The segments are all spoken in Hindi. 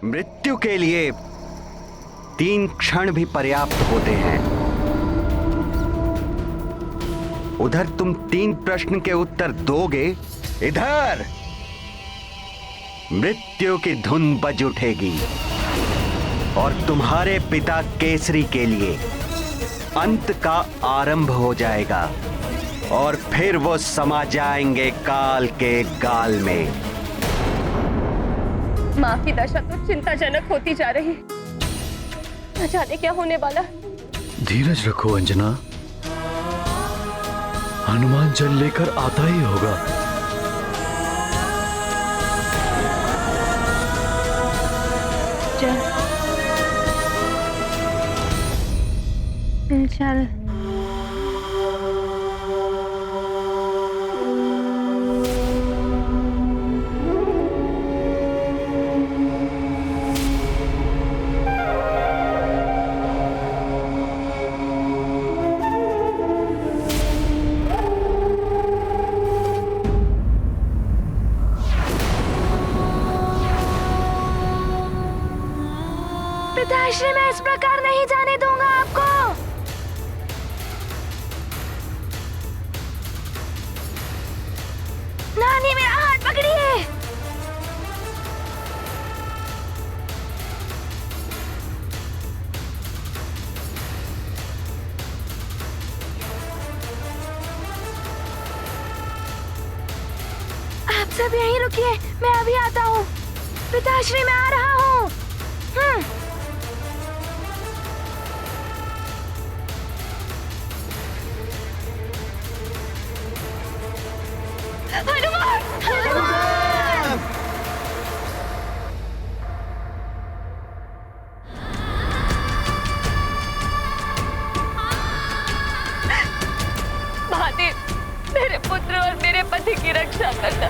मृत्यु के लिए 3 क्षण भी पर्याप्त होते हैं। उधर तुम 3 प्रश्न के उत्तर दोगे, इधर मृत्यु की धुन बज उठेगी और तुम्हारे पिता केसरी के लिए अंत का आरंभ हो जाएगा और फिर वो समा जाएंगे काल के गाल में। माँ की दशा तो चिंताजनक होती जा रही है। न जाने क्या होने वाला। धीरज रखो अंजना, हनुमान जल लेकर आता ही होगा। चल पिताश्री, मैं इस प्रकार नहीं जाने दूंगा आपको। नानी, मेरा हाथ पकड़िए। आप सब यहीं रुकिए, मैं अभी आता हूँ। पिताश्री, मैं आ रहा हूँ। हनुमान! हनुमान! महादेव, मेरे पुत्र और मेरे पति की रक्षा करना।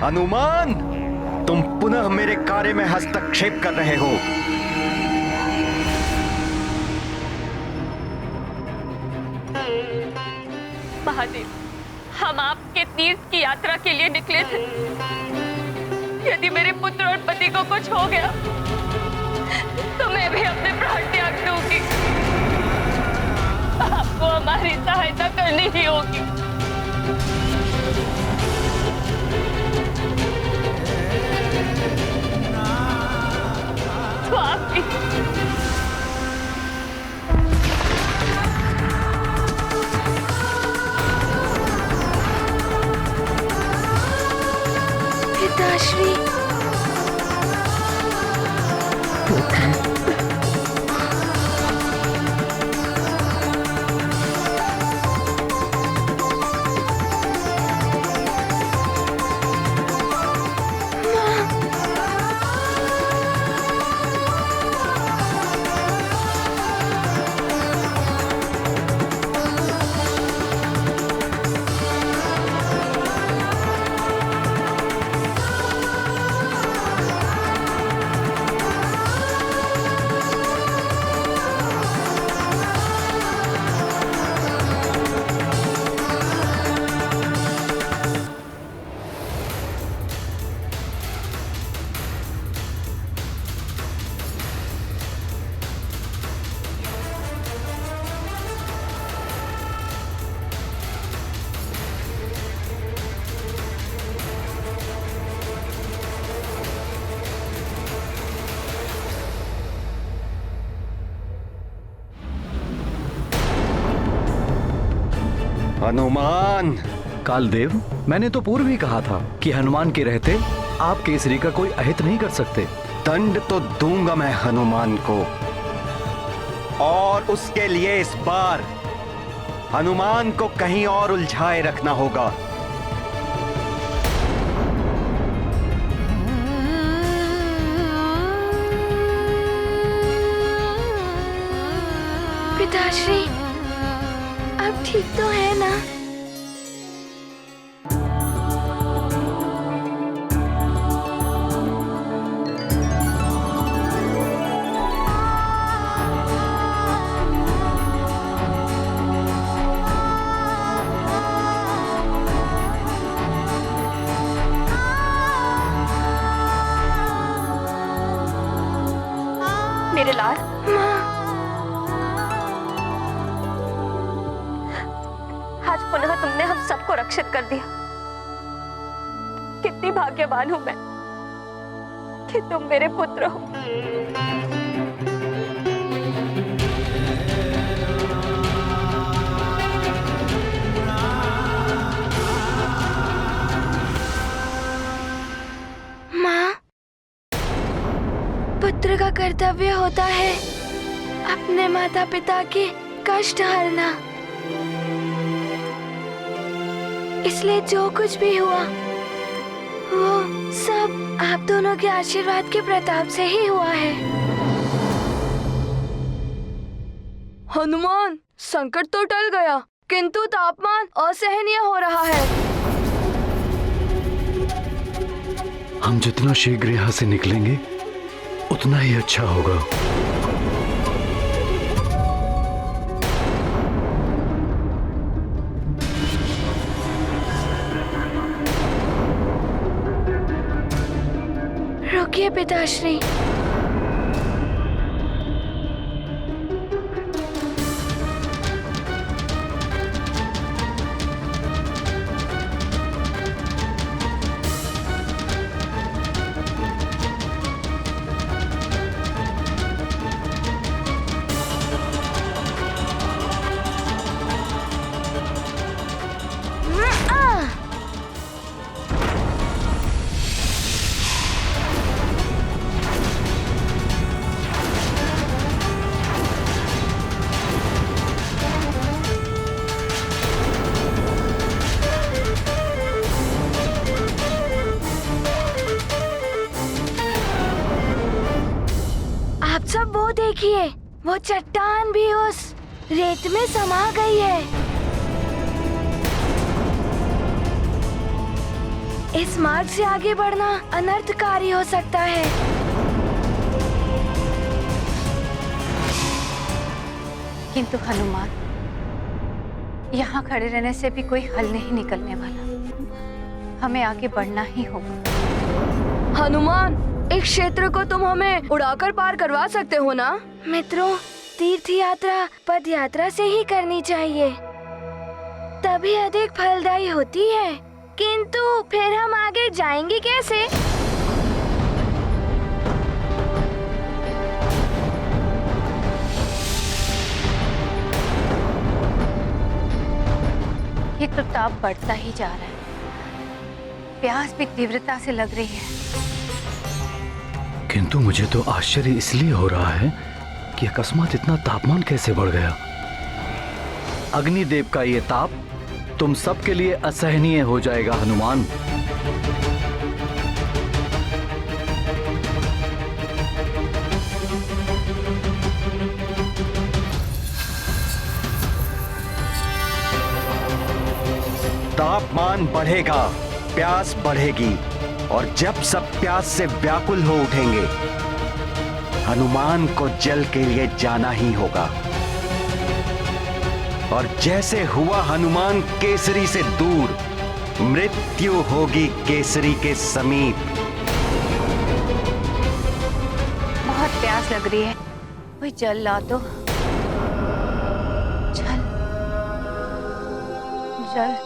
हनुमान, तुम पुनः मेरे कार्य में हस्तक्षेप कर रहे हो। महादेव, हम आपके तीर्थ की यात्रा के लिए निकले थे। यदि मेरे पुत्र और पति को कुछ हो गया तो मैं भी अपने प्राण त्याग दूंगी। आपको हमारी सहायता करनी ही होगी। तो आप भी पिताश्री, हनुमान! कालदेव, मैंने तो पूर्व ही कहा था कि हनुमान के रहते आप केसरी का कोई अहित नहीं कर सकते। दंड तो दूंगा मैं हनुमान को, और उसके लिए इस बार हनुमान को कहीं और उलझाए रखना होगा। पिताश्री, आप ठीक तो है ना? मेरे लाल। आज पुनः तुमने हम सबको रक्षित कर दिया। कितनी भाग्यवान हूं मैं कि तुम मेरे पुत्र हो। माँ, पुत्र का कर्तव्य होता है अपने माता पिता के कष्ट हरना। इसलिए जो कुछ भी हुआ वो सब आप दोनों के आशीर्वाद के प्रताप से ही हुआ है। हनुमान, संकट तो टल गया, किंतु तापमान असहनीय हो रहा है। हम जितना शीघ्र यहाँ से निकलेंगे उतना ही अच्छा होगा। रुकिए पिताश्री। सब वो देखिए, वो चट्टान भी उस रेत में समा गई है। इस मार्ग से आगे बढ़ना अनर्थकारी हो सकता है। किंतु हनुमान, यहाँ खड़े रहने से भी कोई हल नहीं निकलने वाला। हमें आगे बढ़ना ही होगा। हनुमान, इस क्षेत्र को तुम हमें उड़ाकर पार करवा सकते हो ना? मित्रों, तीर्थ यात्रा पद यात्रा से ही करनी चाहिए, तभी अधिक फलदायी होती है। किंतु फिर हम आगे जाएंगे कैसे? ये तो ताप बढ़ता ही जा रहा है, प्यास भी तीव्रता से लग रही है। किंतु मुझे तो आश्चर्य इसलिए हो रहा है कि अकस्मात इतना तापमान कैसे बढ़ गया। अग्निदेव का ये ताप तुम सबके लिए असहनीय हो जाएगा हनुमान। तापमान बढ़ेगा, प्यास बढ़ेगी, और जब सब प्यास से व्याकुल हो उठेंगे, हनुमान को जल के लिए जाना ही होगा। और जैसे हुआ हनुमान केसरी से दूर, मृत्यु होगी केसरी के समीप। बहुत प्यास लग रही है, कोई जल ला दो। जल, जल।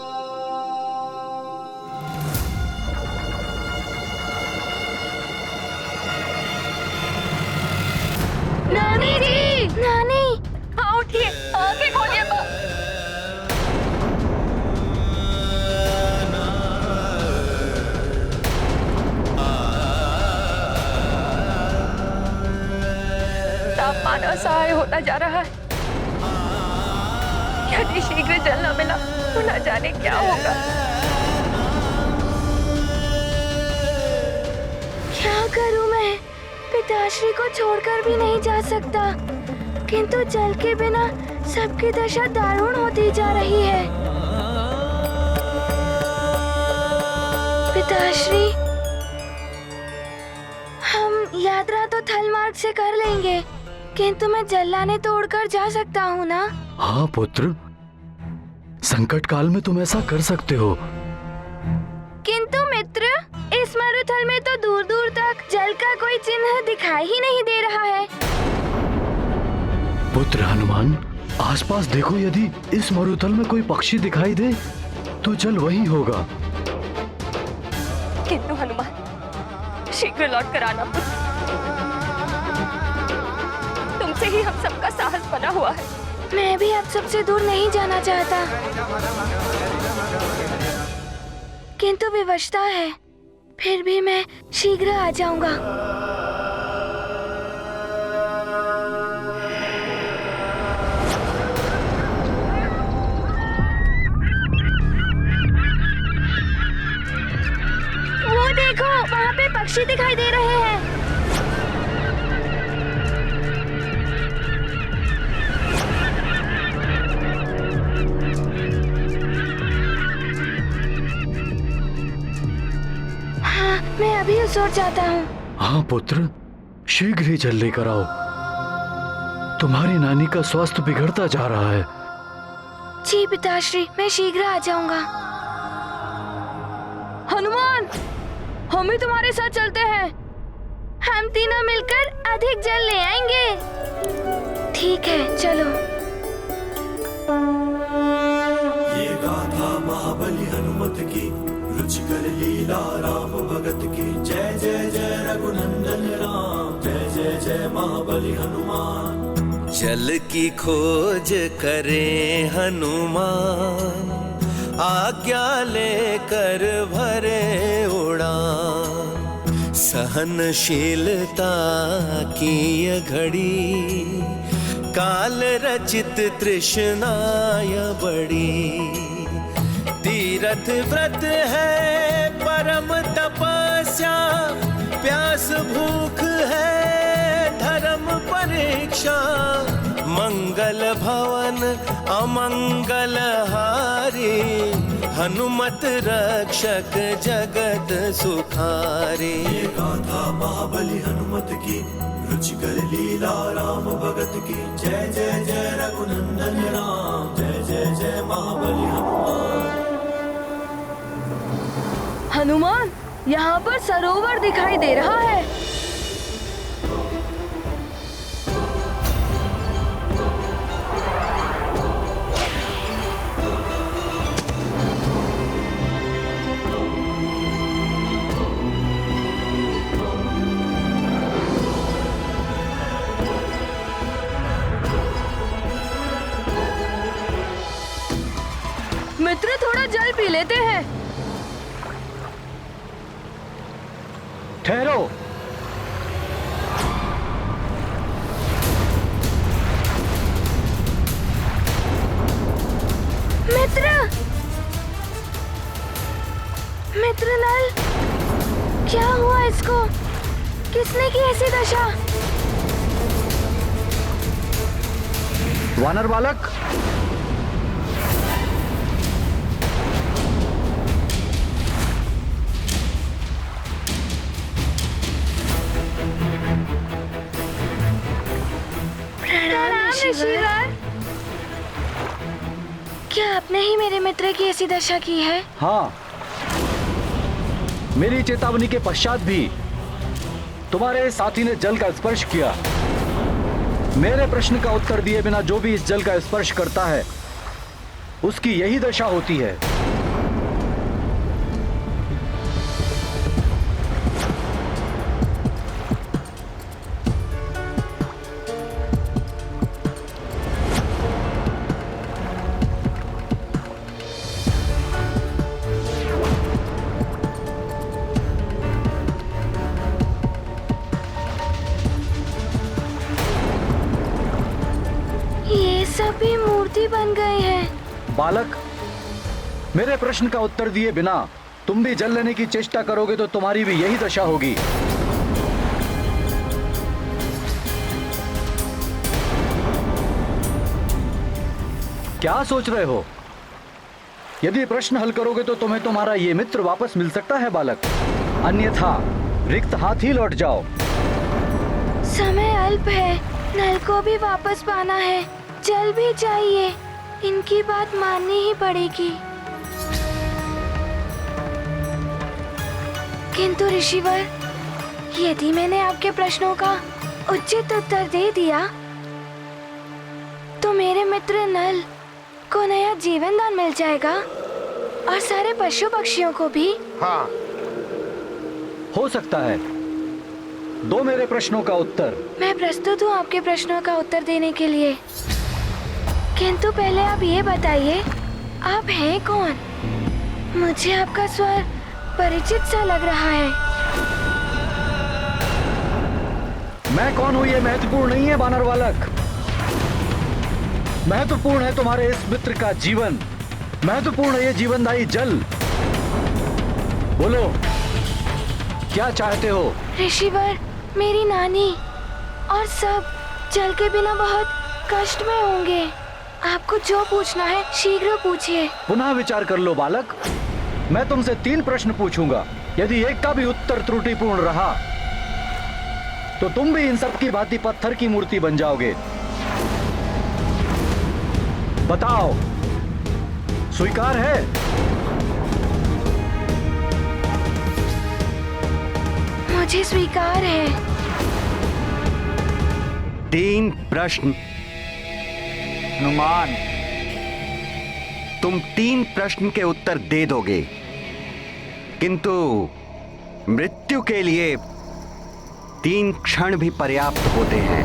नानी जी, नानी, हाँ उठिए, आंखें खोलिए। तापमान असहाय होता जा रहा है। यदि शीघ्र जल न मिला तो न जाने क्या होगा। क्या करूं मैं? पिताश्री को छोड़कर भी नहीं जा सकता, किंतु जल के बिना सबकी दशा दारुण होती जा रही है। पिताश्री, हम यात्रा तो थल मार्ग से कर लेंगे, किंतु मैं जल लाने तो उड़कर जा सकता हूँ ना? हाँ पुत्र, संकट काल में तुम ऐसा कर सकते हो। किंतु मित्र, इस मरुथल में तो दूर दूर तक जल का कोई चिन्ह दिखाई ही नहीं दे रहा है। पुत्र हनुमान, आसपास देखो, यदि इस मरुथल में कोई पक्षी दिखाई दे तो जल वही होगा। किंतु हनुमान, शीघ्र लौट कर आना पुत्र। तुमसे ही हम सबका साहस बना हुआ है। मैं भी अब सबसे दूर नहीं जाना चाहता, किंतु विवशता है। फिर भी मैं शीघ्र आ जाऊंगा। वो देखो, वहाँ पे पक्षी दिखाई दे रहे हैं। हाँ, मैं अभी उस ओर जाता हूँ। हाँ पुत्र, शीघ्र ही जल लेकर आओ। तुम्हारी नानी का स्वास्थ्य बिगड़ता जा रहा है। जी पिताश्री, मैं शीघ्र आ जाऊंगा। हनुमान, हम भी तुम्हारे साथ चलते हैं। हम तीनों मिलकर अधिक जल ले आएंगे। ठीक है, चलो। ये गाथा महाबली हनुमत की, रुचिकर लीला राम भगत की। जय जय जय रघुनंदन राम, जय जय जय महाबली हनुमान। जल की खोज करे हनुमान, आज्ञा लेकर भरे उड़ान। सहनशीलता की ये घड़ी, काल रचित तृष्णाय बड़ी। तीरथ व्रत है परम तपस्या, प्यास भूख है धर्म परीक्षा। मंगल भवन अमंगल हारी, हनुमत रक्षक जगत सुखारी। ये गाथा महाबली हनुमत की, रुचिकर लीला राम भगत की। जय जय जय रघुनंदन राम, जय जय जय महाबली हनुमान। हनुमान, यहाँ पर सरोवर दिखाई दे रहा है। मित्र, थोड़ा जल पी लेते हैं। ठहरो। मित्र, मित्र नल, क्या हुआ इसको? किसने की ऐसी दशा? वानर बालक, प्रणाम ऋषिवर। क्या आपने ही मेरे मित्र की ऐसी दशा की है? हाँ, मेरी चेतावनी के पश्चात भी तुम्हारे साथी ने जल का स्पर्श किया। मेरे प्रश्न का उत्तर दिए बिना जो भी इस जल का स्पर्श करता है, उसकी यही दशा होती है। सभी मूर्ति बन गए हैं। बालक, मेरे प्रश्न का उत्तर दिए बिना तुम भी जल लेने की चेष्टा करोगे तो तुम्हारी भी यही दशा होगी। क्या सोच रहे हो? यदि प्रश्न हल करोगे तो तुम्हें तुम्हारा ये मित्र वापस मिल सकता है बालक, अन्यथा रिक्त हाथ ही लौट जाओ। समय अल्प है, नल को भी वापस पाना है, जल भी चाहिए। इनकी बात माननी ही पड़ेगी। किंतु ऋषिवर, यदि मैंने आपके प्रश्नों का उचित उत्तर दे दिया तो मेरे मित्र नल को नया जीवन दान मिल जाएगा और सारे पशु पक्षियों को भी। हाँ, हो सकता है। दो मेरे प्रश्नों का उत्तर। मैं प्रस्तुत हूँ आपके प्रश्नों का उत्तर देने के लिए, किंतु पहले आप ये बताइए, आप हैं कौन? मुझे आपका स्वर परिचित सा लग रहा है। मैं कौन हूँ ये महत्वपूर्ण नहीं है बानर बालक। महत्वपूर्ण है तुम्हारे इस मित्र का जीवन, महत्वपूर्ण है ये जीवनदायी जल। बोलो, क्या चाहते हो? ऋषिवर, मेरी नानी और सब जल के बिना बहुत कष्ट में होंगे। आपको जो पूछना है शीघ्र पूछिए। पुनः विचार कर लो बालक। मैं तुमसे 3 प्रश्न पूछूंगा। यदि एक का भी उत्तर त्रुटिपूर्ण रहा तो तुम भी इन सब की भांति पत्थर की मूर्ति बन जाओगे। बताओ, स्वीकार है? मुझे स्वीकार है। 3 प्रश्न। हनुमान, तुम 3 प्रश्न के उत्तर दे दोगे, किंतु मृत्यु के लिए 3 क्षण भी पर्याप्त होते हैं।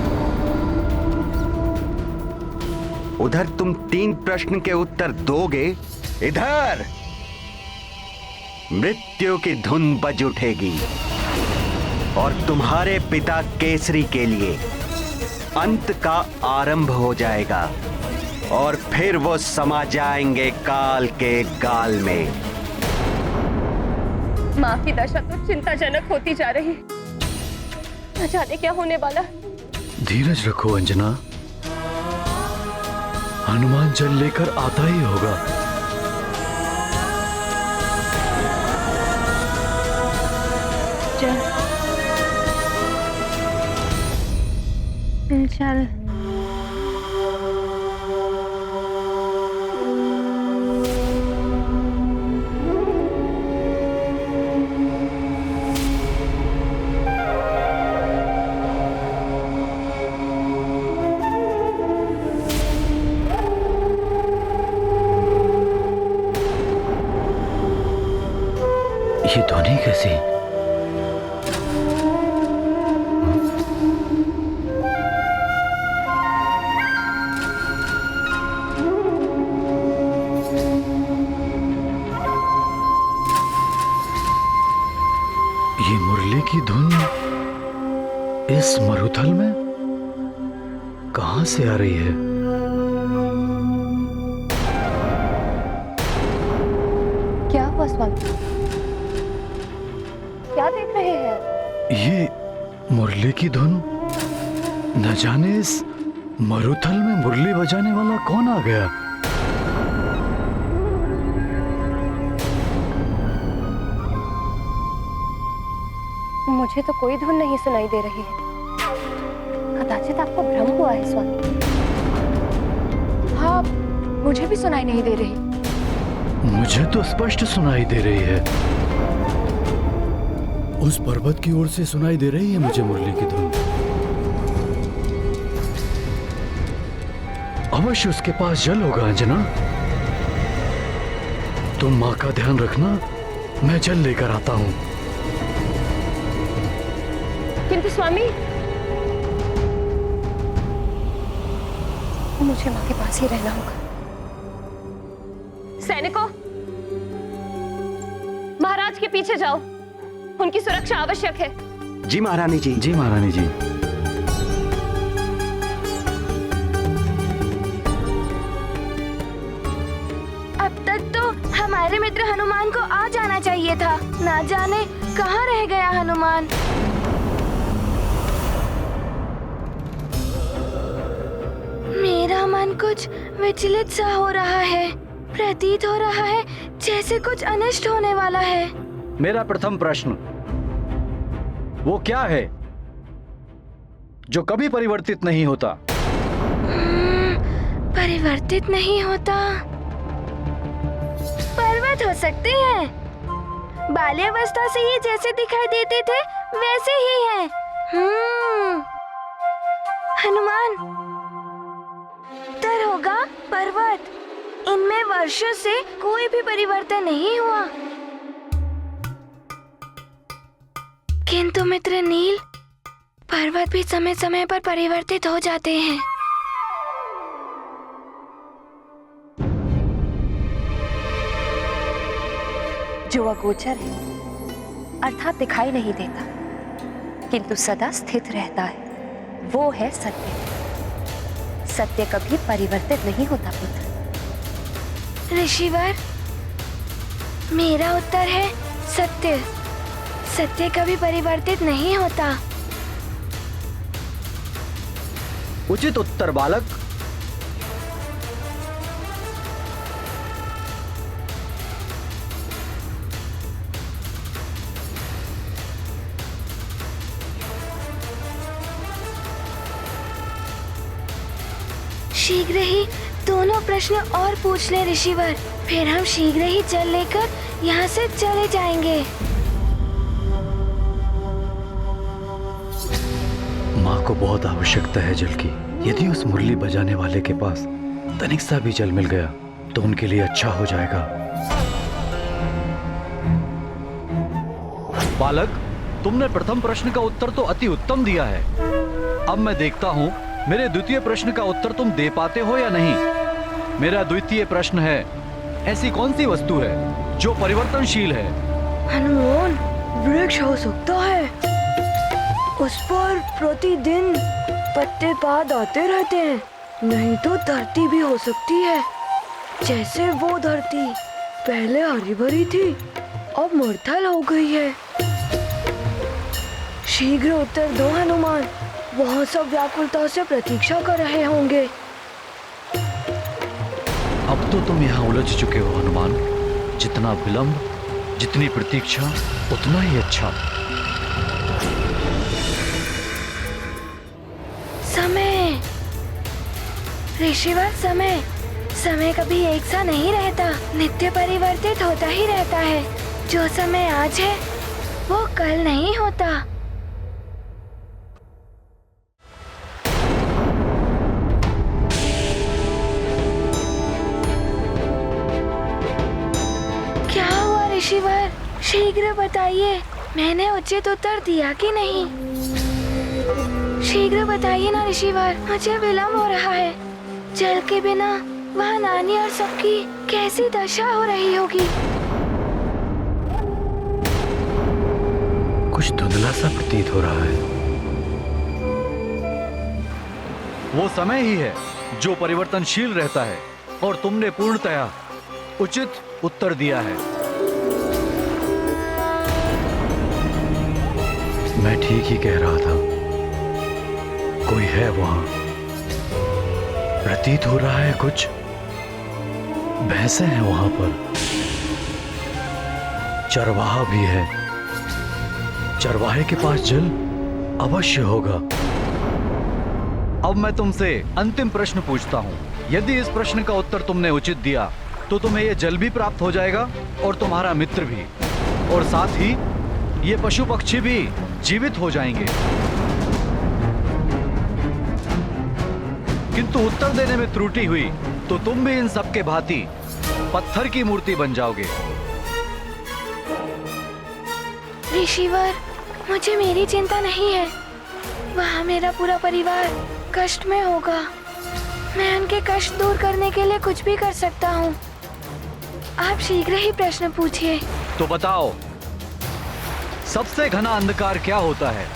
उधर तुम 3 प्रश्न के उत्तर दोगे, इधर मृत्यु की धुन बज उठेगी और तुम्हारे पिता केसरी के लिए अंत का आरंभ हो जाएगा और फिर वो समा जाएंगे काल के गाल में। माँ की दशा तो चिंताजनक होती जा रही है। न जाने क्या होने वाला। धीरज रखो अंजना, हनुमान जल लेकर आता ही होगा। चल। ये ध्वनि कैसी? ये मुरली की धुन इस मरुथल में कहां से आ रही है? क्या हुआ स्वामी? क्या देख रहे हैं? ये मुरली की धुन, न जाने इस मरुथल में मुरली बजाने वाला कौन आ गया? मुझे तो कोई धुन नहीं सुनाई दे रही है। कदाचित आपको भ्रम हुआ है स्वामी। हाँ, मुझे भी सुनाई नहीं दे रही। मुझे तो स्पष्ट सुनाई दे रही है। उस पर्वत की ओर से सुनाई दे रही है मुझे मुरली की धुन। अवश्य उसके पास जल होगा अंजना। तुम माँ का ध्यान रखना, मैं जल लेकर आता हूँ। किंतु स्वामी, मुझे माँ के पास ही रहना होगा। सैनिकों, महाराज के पीछे जाओ, उनकी सुरक्षा आवश्यक है। जी महारानी जी। जी महारानी जी। अब तक तो हमारे मित्र हनुमान को आ जाना चाहिए था। ना जाने कहाँ रह गया हनुमान। मेरा मन कुछ विचलित सा हो रहा है। प्रतीत हो रहा है जैसे कुछ अनिष्ट होने वाला है। मेरा प्रथम प्रश्न, वो क्या है जो कभी परिवर्तित नहीं होता? परिवर्तित नहीं होता? पर्वत हो सकते हैं। बाल्यावस्था से ये जैसे दिखाई देते थे वैसे ही हैं। हनुमान, इनमें वर्षों से कोई भी परिवर्तन नहीं हुआ। किंतु मित्र नील, पर्वत भी समय समय पर परिवर्तित हो जाते हैं। जो अगोचर है अर्थात दिखाई नहीं देता किंतु सदा स्थित रहता है, वो है सत्य। सत्य कभी परिवर्तित नहीं होता पुत्र। ऋषिवर, मेरा उत्तर है सत्य। सत्य कभी परिवर्तित नहीं होता। उचित उत्तर बालक। शीघ्र ही दोनों प्रश्न और पूछ ले ऋषिवर, फिर हम शीघ्र ही जल लेकर यहाँ से चले जाएंगे। माँ को बहुत आवश्यकता है जल की। यदि उस मुरली बजाने वाले के पास तनिक सा भी जल मिल गया तो उनके लिए अच्छा हो जाएगा। बालक, तुमने प्रथम प्रश्न का उत्तर तो अति उत्तम दिया है। अब मैं देखता हूँ मेरे द्वितीय प्रश्न का उत्तर तुम दे पाते हो या नहीं। मेरा द्वितीय प्रश्न है, ऐसी कौन सी वस्तु है जो परिवर्तनशील है? हनुमान, वृक्ष हो सकता है। उस पर प्रतिदिन पत्ते पात आते रहते हैं। नहीं तो धरती भी हो सकती है। जैसे वो धरती पहले हरी भरी थी, अब मरुस्थल हो गई है। शीघ्र उत्तर दो हनुमान, वहाँ सब व्याकुलता से प्रतीक्षा कर रहे होंगे। अब तो तुम यहाँ उलझ चुके हो हनुमान। जितना विलंब, जितनी प्रतीक्षा, उतना ही अच्छा। समय, ऋषिवर, समय समय कभी एक सा नहीं रहता, नित्य परिवर्तित होता ही रहता है। जो समय आज है वो कल नहीं होता। क्या हुआ ऋषिवर, शीघ्र बताइए, मैंने उचित उत्तर दिया कि नहीं? शीघ्र बताइए ना ऋषिवर, मुझे विलंब हो रहा है। जल के बिना वहाँ नानी और सबकी कैसी दशा हो रही होगी। कुछ धुंधला सा प्रतीत हो रहा है। वो समय ही है जो परिवर्तनशील रहता है और तुमने पूर्णतया उचित उत्तर दिया है। मैं ठीक ही कह रहा था। कोई है वहां, प्रतीत हो रहा है कुछ। भैंसे हैं वहां पर, चरवाहा भी है। चरवाहे के पास जल अवश्य होगा। अब मैं तुमसे अंतिम प्रश्न पूछता हूं। यदि इस प्रश्न का उत्तर तुमने उचित दिया तो तुम्हें यह जल भी प्राप्त हो जाएगा और तुम्हारा मित्र भी, और साथ ही ये पशु पक्षी भी जीवित हो जाएंगे। किंतु उत्तर देने में त्रुटि हुई तो तुम भी इन सब के भांति पत्थर की मूर्ति बन जाओगे। ऋषिवर, मुझे मेरी चिंता नहीं है। वहाँ मेरा पूरा परिवार कष्ट में होगा। मैं उनके कष्ट दूर करने के लिए कुछ भी कर सकता हूँ। आप शीघ्र ही प्रश्न पूछिए। तो बताओ, सबसे घना अंधकार क्या होता है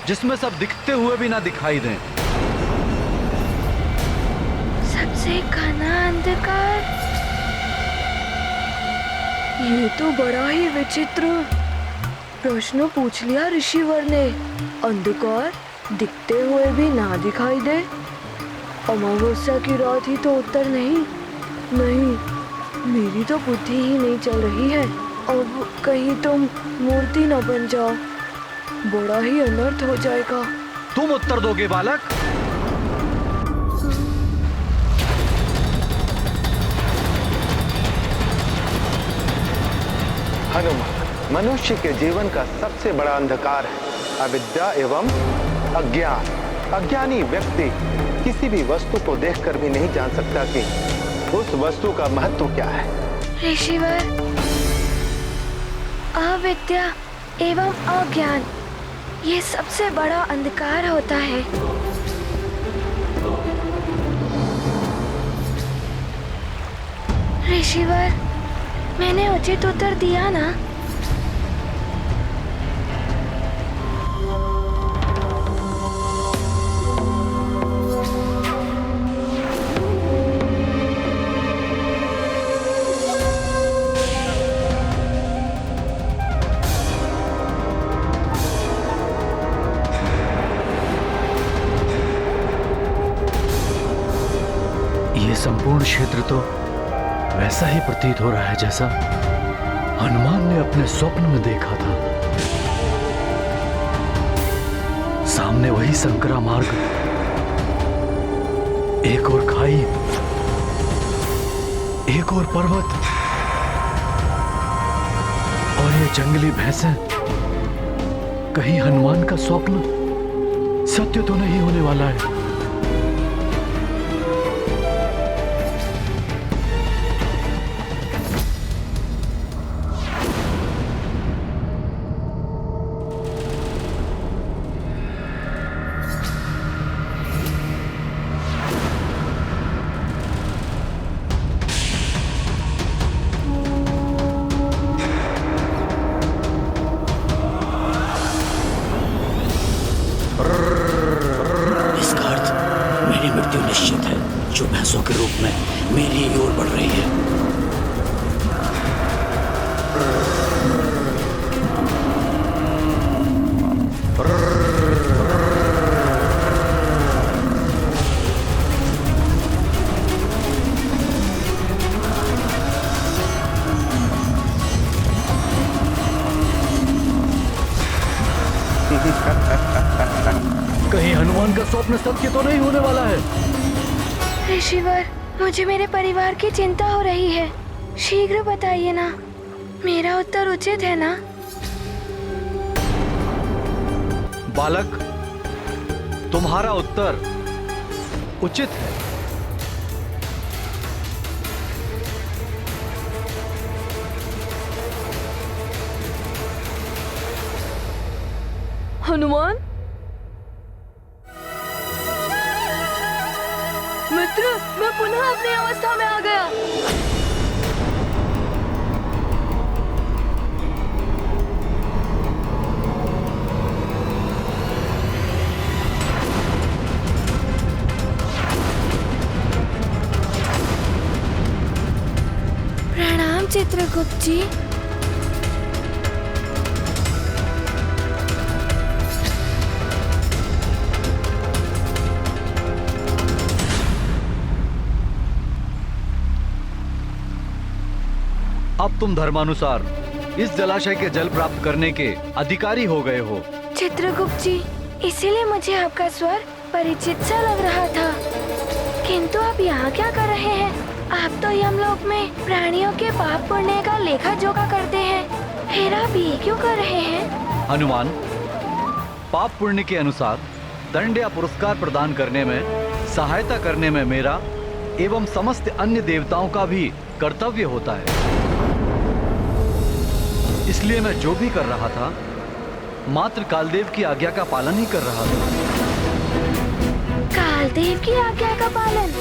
जिसमें सब दिखते हुए भी ना दिखाई दें? सबसे घना अंधकार, ये तो बड़ा ही विचित्र प्रश्न पूछ लिया ऋषिवर ने। अंधकार दिखते हुए भी ना दिखाई दे। अमावस्या की रात ही तो उत्तर नहीं। मेरी तो बुद्धि ही नहीं चल रही है। अब कहीं तुम मूर्ति न बन जाओ, बड़ा ही अनर्थ हो जाएगा। तुम उत्तर दोगे बालक? हनुमान, मनुष्य के जीवन का सबसे बड़ा अंधकार है अविद्या एवं अज्ञान। अज्ञानी व्यक्ति किसी भी वस्तु को देखकर भी नहीं जान सकता कि उस वस्तु का महत्व क्या है? ऋषिवर, अविद्या एवं अज्ञान ये सबसे बड़ा अंधकार होता है। ऋषिवर, मैंने उचित उत्तर दिया ना? ये संपूर्ण क्षेत्र तो वैसा ही प्रतीत हो रहा है जैसा हनुमान ने अपने स्वप्न में देखा था। सामने वही संकरा मार्ग, एक और खाई, एक और पर्वत, और ये जंगली भैंसें। कहीं हनुमान का स्वप्न सत्य तो नहीं होने वाला है? मृत्यु निश्चित है, जो भैंसों के रूप में मेरी ओर बढ़ रही है। कहीं हनुमान का स्वप्न सत्य तो नहीं होने वाला है? ऋषिवर, मुझे मेरे परिवार की चिंता हो रही है। शीघ्र बताइए ना, मेरा उत्तर उचित है ना? बालक, तुम्हारा उत्तर उचित है। हनुमान मित्र, मैं पुनः अपनी अवस्था में आ गया। प्रणाम चित्रगुप्त जी। अब तुम धर्मानुसार इस जलाशय के जल प्राप्त करने के अधिकारी हो गए हो। चित्रगुप्त जी, इसीलिए मुझे आपका स्वर परिचित सा लग रहा था। किंतु आप यहाँ क्या कर रहे हैं? आप तो यमलोक में प्राणियों के पाप पुण्य का लेखा जोखा करते हैं, फिर आप ये क्यों कर रहे हैं? हनुमान, पाप पुण्य के अनुसार दंड या पुरस्कार प्रदान करने में, सहायता करने में मेरा एवं समस्त अन्य देवताओं का भी कर्तव्य होता है। इसलिए मैं जो भी कर रहा था, मात्र कालदेव की आज्ञा का पालन ही कर रहा था। कालदेव की आज्ञा का पालन?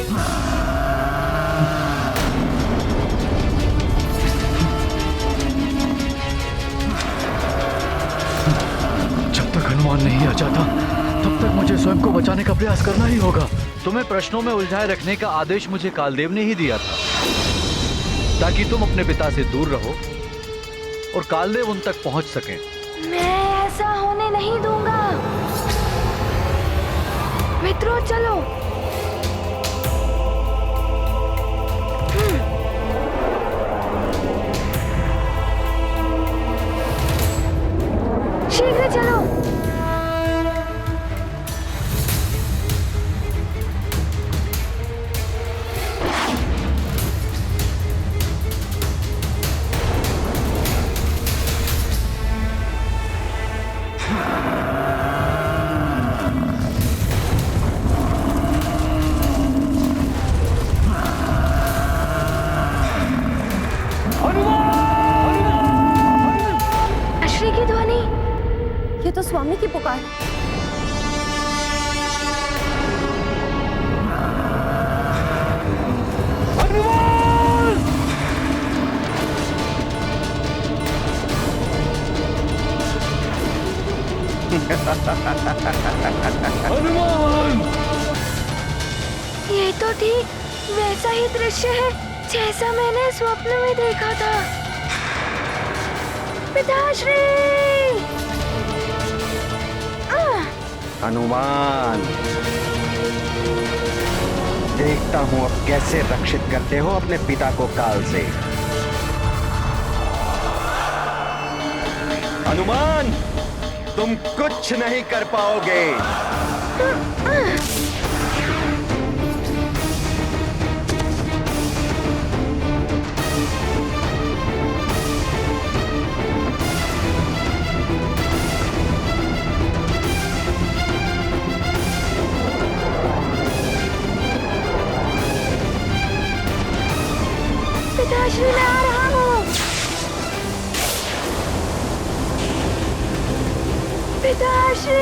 जब तक हनुमान नहीं आ जाता, तब तक मुझे स्वयं को बचाने का प्रयास करना ही होगा। तुम्हें प्रश्नों में उलझाए रखने का आदेश मुझे कालदेव ने ही दिया था, ताकि तुम अपने पिता से दूर रहो और कालदेव उन तक पहुंच सकें। मैं ऐसा होने नहीं दूंगा। मित्रों, चलो। शीघ्र चलो। हनुमान। हनुमान! ये तो ठीक वैसा ही दृश्य है जैसा मैंने स्वप्न में देखा था। पिताश्री! हनुमान, देखता हूँ अब कैसे रक्षित करते हो अपने पिता को काल से। हनुमान, तुम कुछ नहीं कर पाओगे। पिताश्री, मैं आ रहा हूँ। पिताश्री!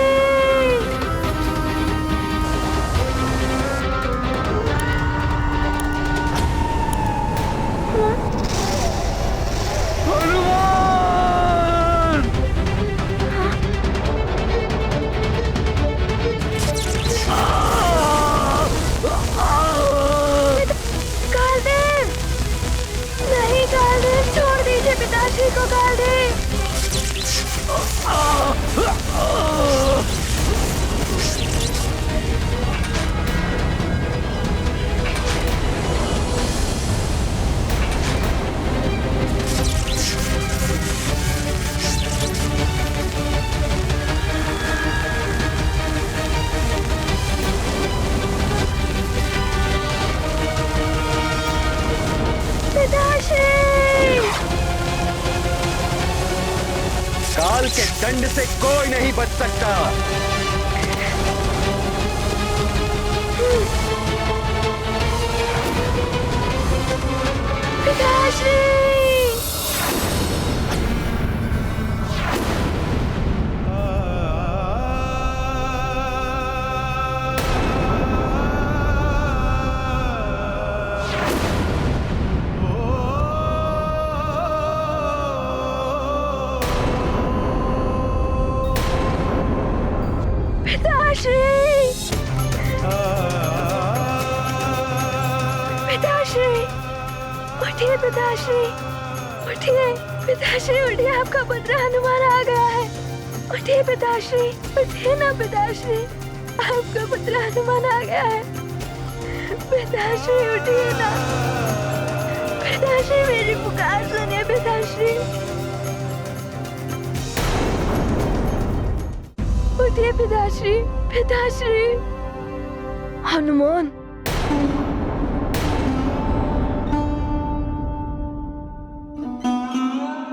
कालदेव! नहीं कालदेव, छोड़ दीजिए पिताश्री को। कालदेव! काल के दंड से कोई नहीं बच सकता। पिताश्री! उठिए पिताश्री, उठिए पिताश्री, उठिए, आपका पुत्र हनुमान आ गया है। उठिए पिताश्री, उठिए ना पिताश्री, आपका पुत्र हनुमान आ गया है। पिताश्री उठिए ना, पिताश्री मेरी पुकार सुनिए पिताश्री। उठिए पिताश्री, पिताश्री। हनुमान,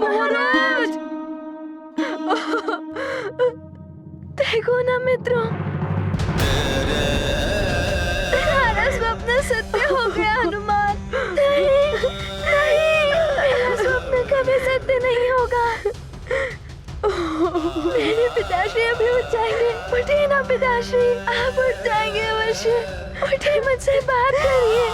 महाराज, देखो ना मित्रों, हमारा स्वप्न सत्य हो गया। हनुमान, नहीं नहीं, मेरा स्वप्न कभी सत्य नहीं होगा। मेरे पिताश्री अभी उठ जाएंगे। उठिए ना पिताश्री, आप उठ जाएंगे अवश्य। उठिए, मुझसे बात करिए।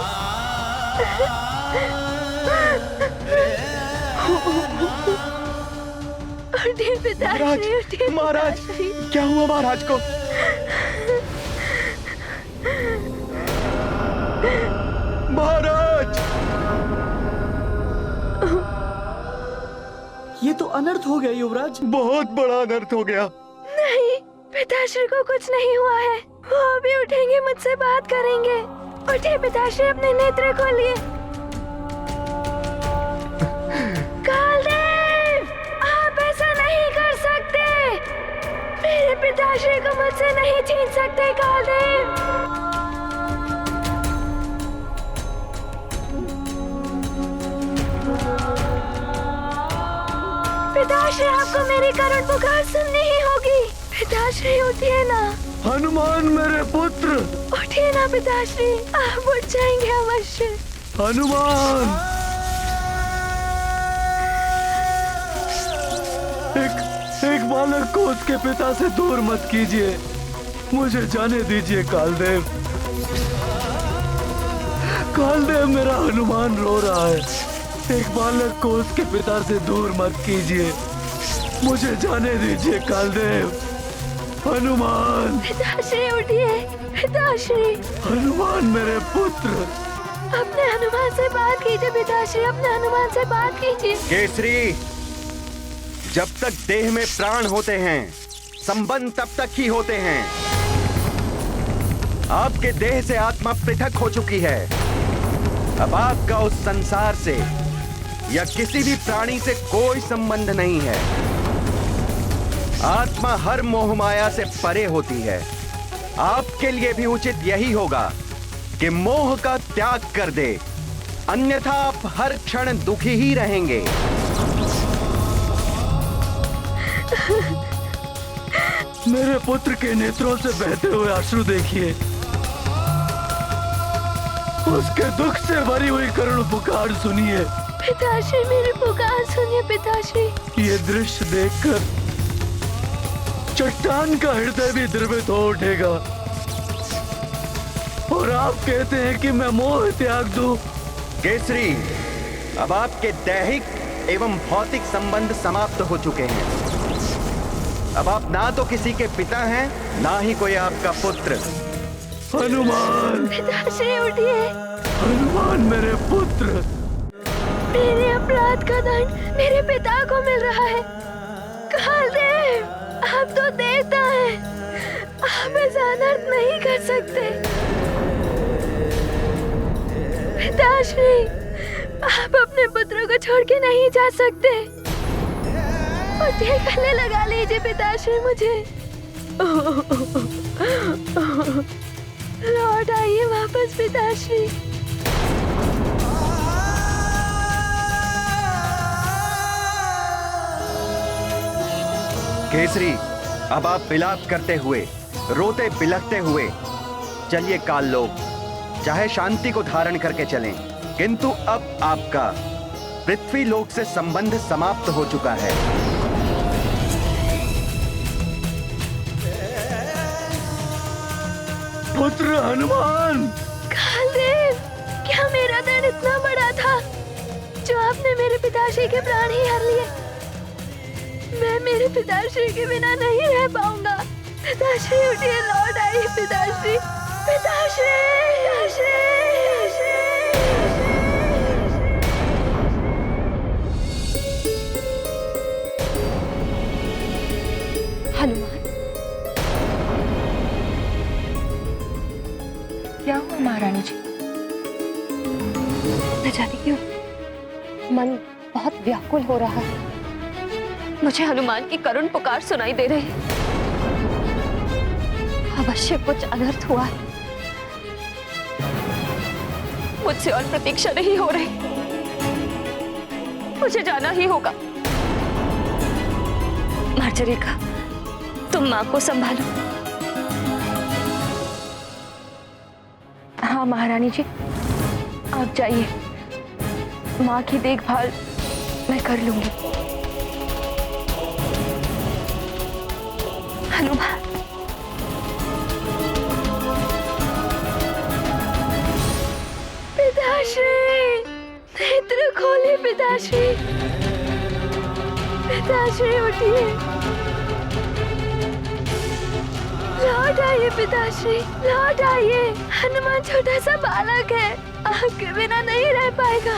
उठिए पिताश्री, उठिए। महाराज, क्या हुआ महाराज को? महाराज, ये तो अनर्थ हो गया युवराज। बहुत बड़ा अनर्थ हो गया। नहीं, पिताश्री को कुछ नहीं हुआ है। वो अभी उठेंगे, मुझसे बात करेंगे। उठिए पिताश्री, अपने नेत्र खोलिए। कालदेव, आप ऐसा नहीं कर सकते। मेरे पिताश्री को मुझसे नहीं छीन सकते। कालदेव, पिताश्री, आपको मेरी करुण पुकार सुननी ही होगी। पिताश्री उठिए ना। हनुमान मेरे पुत्र, उठिए ना पिताश्री, आप उठ जाएंगे अवश्य। हनुमान, एक बालक को उसके पिता से दूर मत कीजिए। मुझे जाने दीजिए कालदेव। कालदेव, मेरा हनुमान रो रहा है। एक बालक को उसके पिता से दूर मत कीजिए। मुझे जाने दीजिए कालदेव। हनुमान, पिताश्री उठिए। पिताश्री, हनुमान मेरे पुत्र। अपने हनुमान से बात कीजिए पिताश्री, अपने हनुमान से बात कीजिए। केसरी, जब तक देह में प्राण होते हैं संबंध तब तक ही होते हैं। आपके देह से आत्मा पृथक हो चुकी है। अब आपका उस संसार से या किसी भी प्राणी से कोई संबंध नहीं है। आत्मा हर मोह माया से परे होती है। आपके लिए भी उचित यही होगा कि मोह का त्याग कर दे, अन्यथा आप हर क्षण दुखी ही रहेंगे। मेरे पुत्र के नेत्रों से बहते हुए अश्रु देखिए। उसके दुख से भरी हुई करुण पुकार सुनिए। पिताश्री, मेरी पुकार सुनिए पिताश्री। ये दृश्य देखकर चट्टान का हृदय भी द्रवित हो उठेगा। और आप कहते हैं कि मैं मोह त्याग दूं। केसरी, अब आपके दैहिक एवं भौतिक संबंध समाप्त हो चुके हैं। अब आप ना तो किसी के पिता हैं, ना ही कोई आपका पुत्र। हनुमान, पिताश्री उठिए। हनुमान मेरे पुत्र। मेरे अपराध का दंड मेरे पिता को मिल रहा है। कालदेव, आप तो देवता हैं, आप ऐसा अनर्थ नहीं कर सकते। पिताश्री, आप अपने पुत्र को छोड़ के नहीं जा सकते। उठिए, गले लगा लीजिए पिताश्री मुझे। लौट आइए वापस पिताश्री। केसरी, अब आप विलाप करते हुए, रोते बिलखते हुए चलिए काललोक। चाहे शांति को धारण करके चलें, किंतु अब आपका पृथ्वी लोक से संबंध समाप्त हो चुका है। पुत्र हनुमान। कालदेव, क्या मेरा दंड इतना बड़ा था जो आपने मेरे पिताश्री के प्राण ही हर लिए? मैं मेरे पिताश्री के बिना नहीं रह पाऊंगा। पिताश्री उठिए, लौट आइए पिताश्री। पिताश्री, हनुमान, क्या हुआ महारानी जी? न जाने क्यों मन बहुत व्याकुल हो रहा है। मुझे हनुमान की करुण पुकार सुनाई दे रही है। अवश्य कुछ अनर्थ हुआ है। मुझसे और प्रतीक्षा नहीं हो रही। मुझे जाना ही होगा। मार्जरिका, तुम माँ को संभालो। हाँ महारानी जी, आप जाइए। माँ की देखभाल मैं कर लूंगी। हनुमान, पिताश्री, नेत्र खोलिए पिताश्री। पिताश्री उठिए, लौट आइए पिताश्री, लौट आइए। हनुमान छोटा सा बालक है, आपके बिना नहीं रह पाएगा।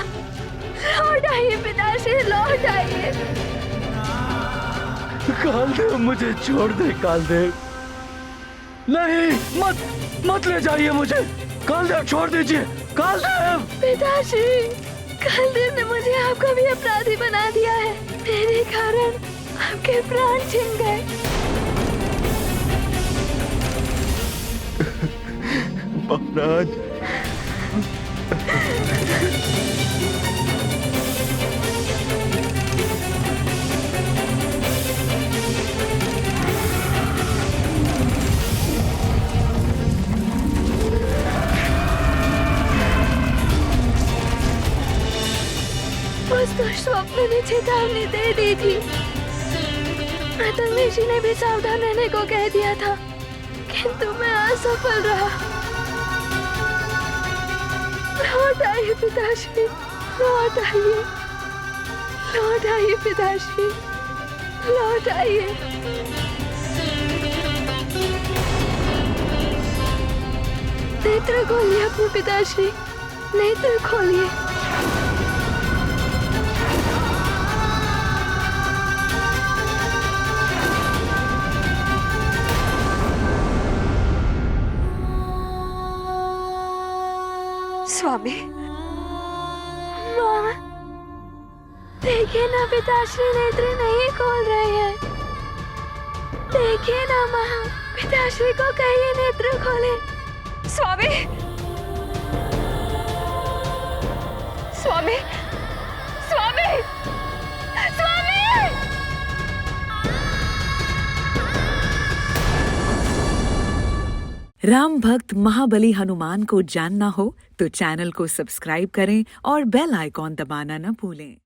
लौट आइए पिताश्री, लौट आइए। कालदेव, मुझे छोड़ दे कालदेव। नहीं, मत ले जाइए मुझे। कालदेव, छोड़ दीजिए कालदेव। पिताश्री, कालदेव ने मुझे आपका भी अपराधी बना दिया है। मेरे कारण आपके प्राण छिन गए। महाराज, उस दुष्स्वप्न ने चेतावनी दे दी थी। मातंगी जी ने भी सावधान रहने को कह दिया था, किंतु मैं असफल रहा। लौट आइए पिताश्री, लौट आइए, लौट आइए पिताश्री, लौट आइए। नेत्र खोलिए अपने पिताश्री, नेत्र खोलिए। स्वामी, माँ, देखिए ना पिताश्री नेत्र नहीं खोल रहे हैं। देखिए ना माँ, पिताश्री को कहिए नेत्र खोले। स्वामी, स्वामी, स्वामी, स्वामी। राम भक्त महाबली हनुमान को जानना हो तो चैनल को सब्सक्राइब करें और बेल आइकॉन दबाना न भूलें।